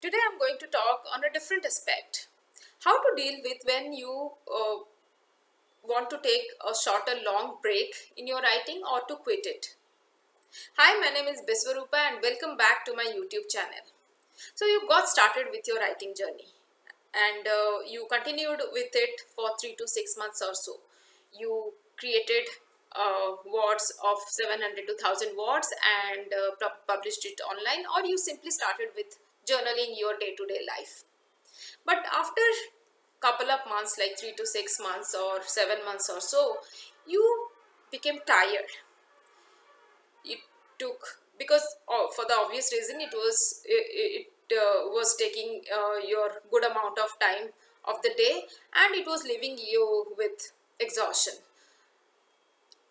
Today I'm going to talk on a different aspect. How to deal with when you want to take a short or long break in your writing or to quit it. Hi, my name is Biswarupa and welcome back to my YouTube channel. So you got started with your writing journey and you continued with it for 3 to 6 months or so. You created words of 700 to 1000 words and published it online, or you simply started with journaling your day-to-day life. But after couple of months, like 3 to 6 months or 7 months or so, you became tired. It took, because for the obvious reason, it was taking your good amount of time of the day, and it was leaving you with exhaustion.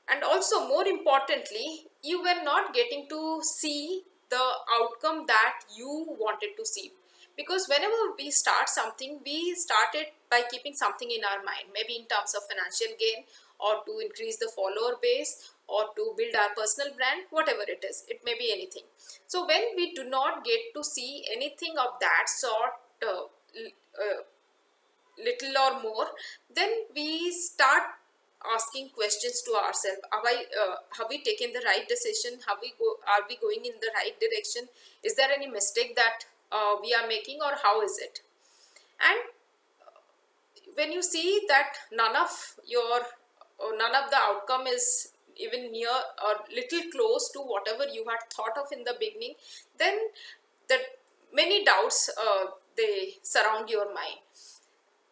And also, more importantly, you were not getting to see the outcome that you wanted to see, because whenever we start something, we started by keeping something in our mind, maybe in terms of financial gain, or to increase the follower base, or to build our personal brand, whatever it is, it may be anything. So when we do not get to see anything of that sort, little or more, then we start asking questions to ourselves. Have we taken the right decision? Are we going in the right direction? Is there any mistake that we are making, or how is it? And when you see that none of the outcome is even near or little close to whatever you had thought of in the beginning, then the many doubts they surround your mind.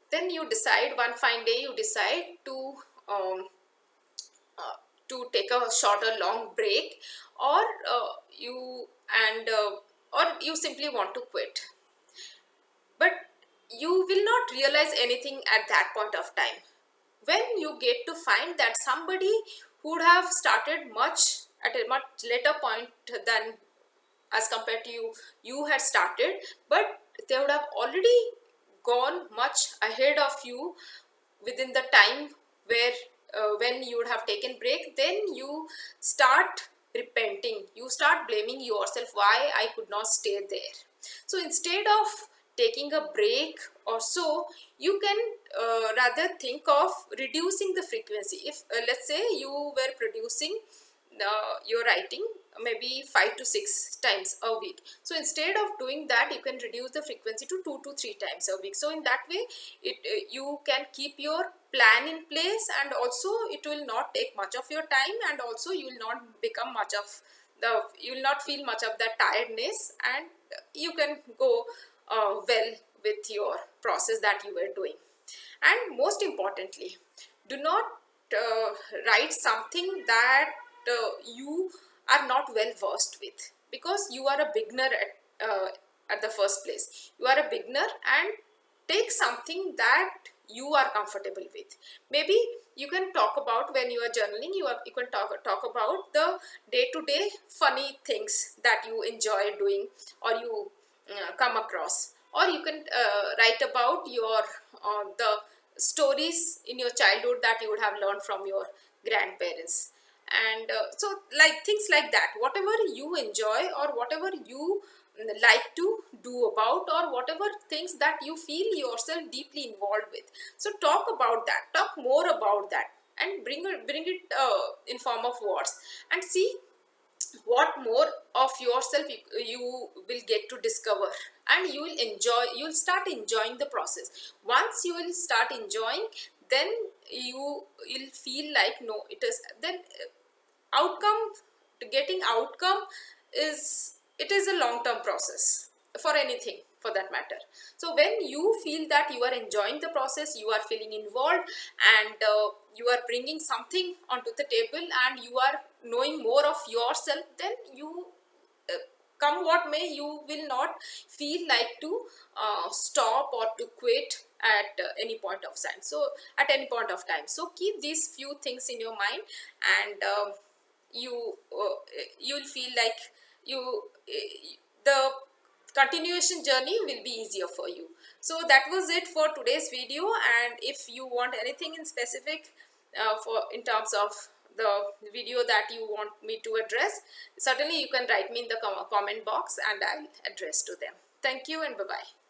Then you decide, one fine day you decide um, to take a short or long break, or you and or you simply want to quit. But you will not realize anything at that point of time. When you get to find that somebody who would have started much at a much later point than as compared to you had started, but they would have already gone much ahead of you within the time where when you would have taken break, then you start repenting, you start blaming yourself, why I could not stay there. So instead of taking a break or so, you can rather think of reducing the frequency. If let's say you were producing your writing maybe 5 to 6 times a week, so instead of doing that, you can reduce the frequency to 2 to 3 times a week. So in that way, it you can keep your plan in place, and also it will not take much of your time, and also you will not become much of the you will not feel much of that tiredness, and you can go well with your process that you were doing. And most importantly, do not uh, write something that you are not well versed with, because you are a beginner at the first place. You are a beginner, and take something that you are comfortable with. Maybe you can talk about, when you are journaling, you can talk about the day to day funny things that you enjoy doing, or you come across, or you can write about your the stories in your childhood that you would have learned from your grandparents. And so, like, things like that, whatever you enjoy, or whatever you like to do about, or whatever things that you feel yourself deeply involved with. So talk about that, talk more about that, and bring it in form of words, and see what more of yourself you will get to discover, and you'll start enjoying the process. Once you will start enjoying, then you'll feel like, no, it is then outcome, getting outcome is, it is a long term process for anything for that matter. So when you feel that you are enjoying the process, you are feeling involved, and you are bringing something onto the table, and you are knowing more of yourself, then you uh, come what may, you will not feel like to stop or to quit at any point of time. So at any point of time, so keep these few things in your mind, and you'll feel like you the continuation journey will be easier for you. So that was it for today's video, and if you want anything in specific for in terms of the video that you want me to address, certainly you can write me in the comment box, and I'll address to them. Thank you and bye bye.